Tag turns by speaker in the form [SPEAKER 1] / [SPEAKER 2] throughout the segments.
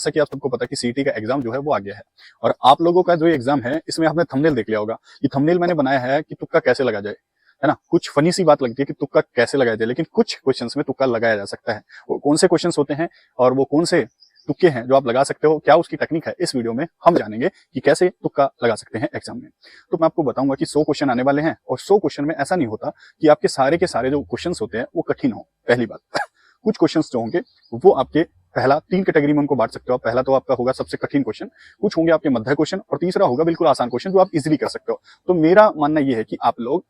[SPEAKER 1] जैसा कि आप सबको पता है कि सीईटी का एग्जाम जो है वो आ गया है और आप लोगों का जो एग्जाम है इसमें आपने थंबनेल देख लिया होगा। ये थंबनेल मैंने बनाया है कि तुक्का कैसे लगा जाए, है ना। कुछ फनी सी बात लगती है कि तुक्का कैसे लगाया जाए, लेकिन कुछ क्वेश्चंस में तुक्का लगाया जा सकता है। वो कौन से क्वेश्चंस होते हैं और वो कौन से तुक्के हैं जो आप लगा सकते हो, क्या उसकी टेक्निक है, इस वीडियो में हम जानेंगे कि कैसे तुक्का लगा सकते हैं एग्जाम में। तो मैं आपको बताऊंगा कि 100 क्वेश्चन आने वाले हैं और 100 क्वेश्चन में ऐसा नहीं होता कि आपके सारे के सारे जो क्वेश्चंस होते हैं वो कठिन हो। पहली बात कुछ क्वेश्चंस जो होंगे वो आपके पहला 3 कैटेगरी में उनको बांट सकते हो आप। पहला तो आपका होगा सबसे कठिन क्वेश्चन, कुछ होंगे आपके मध्य क्वेश्चन और तीसरा होगा बिल्कुल आसान क्वेश्चन जो आप इजीली कर सकते हो। तो मेरा मानना यह है कि आप लोग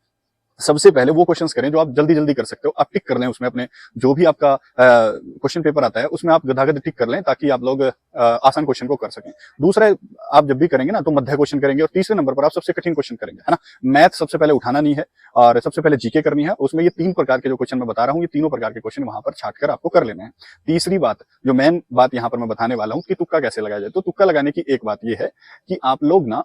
[SPEAKER 1] सबसे पहले वो क्वेश्चंस करें जो आप जल्दी जल्दी कर सकते हो। आप टिक कर लें उसमें अपने जो भी आपका क्वेश्चन पेपर आता है उसमें आप गदागद टिक कर लें ताकि आप लोग आसान क्वेश्चन को कर सकें। दूसरा, आप जब भी करेंगे ना तो मध्य क्वेश्चन करेंगे और तीसरे नंबर पर आप सबसे कठिन क्वेश्चन करेंगे, है ना। मैथ सबसे पहले उठाना नहीं है और सबसे पहले जीके करनी है। उसमें ये 3 प्रकार के जो क्वेश्चन मैं बता रहा हूँ, ये तीनों प्रकार के क्वेश्चन वहां पर छाट कर आपको कर लेने हैं। तीसरी बात, जो मेन बात यहाँ पर मैं बताने वाला हूँ कि तुक्का कैसे लगाया जाए। तो तुक्का लगाने की एक बात यह है कि आप लोग ना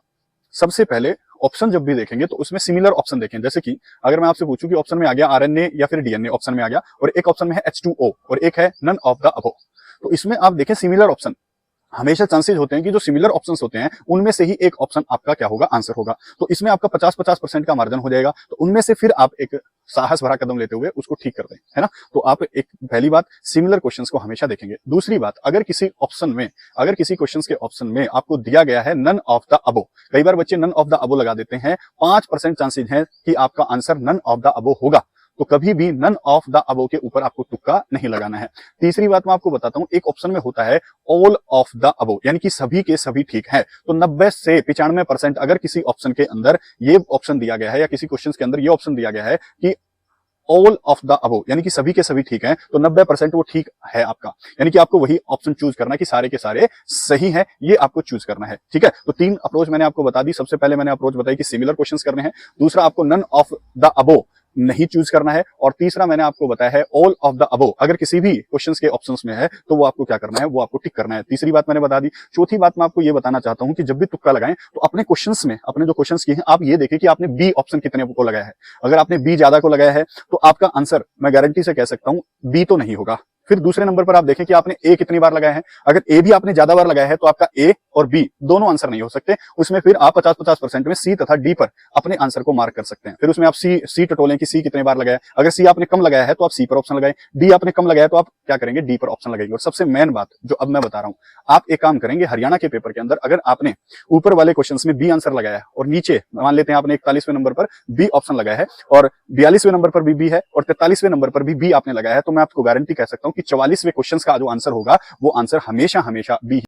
[SPEAKER 1] सबसे पहले ऑप्शन जब भी देखेंगे तो उसमें सिमिलर ऑप्शन देखें। जैसे कि अगर मैं आपसे पूछूं कि ऑप्शन में आ गया आरएनए या फिर डीएनए ऑप्शन में आ गया और एक ऑप्शन में है H2O और एक है नन ऑफ द अबव, तो इसमें आप देखें सिमिलर ऑप्शन। हमेशा चांसेस होते हैं कि जो सिमिलर ऑप्शंस होते हैं उनमें से ही एक ऑप्शन आपका क्या होगा, आंसर होगा। तो इसमें आपका 50-50% का मार्जिन हो जाएगा। तो उनमें से फिर आप एक साहस भरा कदम लेते हुए उसको ठीक कर दें, है ना। तो आप एक पहली बात सिमिलर क्वेश्चंस को हमेशा देखेंगे। दूसरी बात, अगर किसी क्वेश्चंस के ऑप्शन में आपको दिया गया है नन ऑफ द अबव, कई बार बच्चे नन ऑफ द अबव लगा देते हैं, 5% चांसेस है कि आपका answer none of the above होगा। तो कभी भी नन ऑफ द अबव के ऊपर आपको तुक्का नहीं लगाना है। तीसरी बात मैं आपको बताता हूं, एक ऑप्शन में होता है ऑल ऑफ द अबव, यानी कि सभी के सभी ठीक है। तो 90 से 95% अगर किसी ऑप्शन के अंदर ये ऑप्शन दिया गया है या किसी क्वेश्चन के अंदर ये ऑप्शन दिया गया है कि ऑल ऑफ द अबव, यानी कि सभी के सभी ठीक हैं, तो 90% वो ठीक है आपका। यानी कि आपको वही ऑप्शन चूज करना है कि सारे के सारे सही हैं, ये आपको चूज करना है, ठीक है। तो 3 अप्रोच मैंने आपको बता दी। सबसे पहले मैंने अप्रोच बताई कि सिमिलर क्वेश्चंस करने हैं, दूसरा आपको नन ऑफ द अबव नहीं चूज करना है, और तीसरा मैंने आपको बताया है ऑल ऑफ द अबव। अगर किसी भी क्वेश्चंस के ऑप्शंस में है तो वो आपको क्या करना है, वो आपको टिक करना है। तीसरी बात मैंने बता दी। चौथी बात मैं आपको ये बताना चाहता हूं कि जब भी तुक्का लगाएं तो अपने क्वेश्चंस में, अपने जो क्वेश्चंस किए हैं, आप ये देखें कि आपने बी ऑप्शन कितने को लगाया है। अगर आपने बी ज्यादा को लगाया है तो आपका आंसर मैं गारंटी से कह सकता हूं बी तो नहीं होगा। फिर दूसरे नंबर पर आप देखें कि आपने ए कितनी बार लगाया है। अगर ए भी आपने ज्यादा बार लगाया है तो आपका ए और बी दोनों आंसर नहीं हो सकते। उसमें फिर आप 50-50% में सी तथा डी पर अपने आंसर को मार्क कर सकते हैं। फिर उसमें आप सी टटोलें कि सी कितने बार लगाया। अगर सी आपने कम लगाया है तो आप सी पर ऑप्शन लगाएं, डी आपने कम लगाया तो आप क्या करेंगे, डी पर ऑप्शन लगाएंगे। और सबसे मेन बात जो अब मैं बता रहा हूं, आप एक काम करेंगे, हरियाणा के पेपर के अंदर अगर आपने ऊपर वाले क्वेश्चन में बी आंसर लगाया है और नीचे मान लेते हैं आपने 41वें नंबर पर बी ऑप्शन लगाया है और 42वें नंबर पर भी बी है और 43वें नंबर पर भी बी आपने लगाया है, तो मैं आपको गारंटी कह सकता हूं कि 44वें क्वेश्चन का जो आंसर होगा वो आंसर हमेशा हमेशा बी